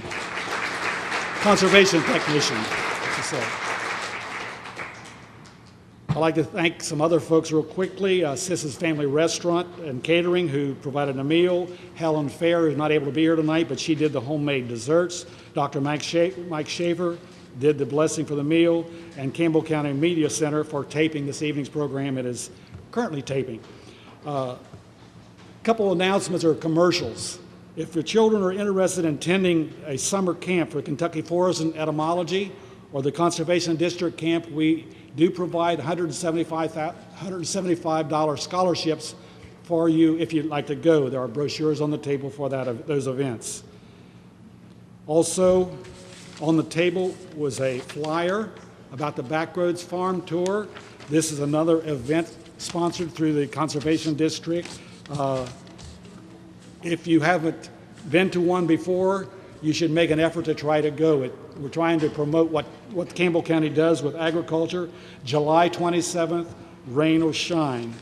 conservation technician, as you say. I'd like to thank some other folks real quickly. Sis's Family Restaurant and Catering, who provided a meal. Helen Fair, who's not able to be here tonight, but she did the homemade desserts. Dr. Mike Shaver did the blessing for the meal. And Campbell County Media Center for taping this evening's program. It is currently taping. A couple announcements or commercials. If your children are interested in attending a summer camp for Kentucky Forest and Entomology or the Conservation District Camp, we do provide $175 scholarships for you if you'd like to go. There are brochures on the table for those events. Also on the table was a flyer about the Backroads Farm Tour. This is another event sponsored through the Conservation District. If you haven't been to one before, you should make an effort to try to go. We're trying to promote what Campbell County does with agriculture. July 27th, rain or shine.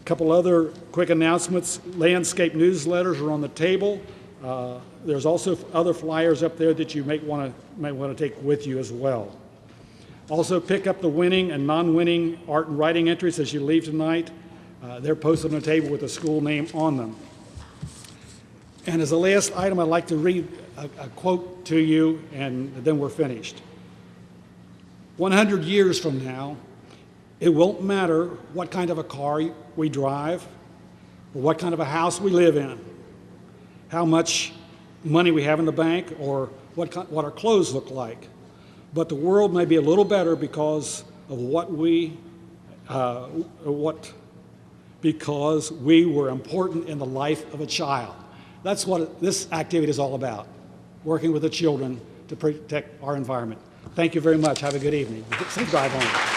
A couple other quick announcements. Landscape newsletters are on the table. There's also other flyers up there that you might want to take with you as well. Also, pick up the winning and non-winning art and writing entries as you leave tonight. They're posted on the table with a school name on them. And as a last item, I'd like to read a quote to you, and then we're finished. 100 years from now, it won't matter what kind of a car we drive or what kind of a house we live in, how much money we have in the bank, or what our clothes look like. But the world may be a little better because of because we were important in the life of a child. That's what this activity is all about, working with the children to protect our environment. Thank you very much. Have a good evening. Safe drive home.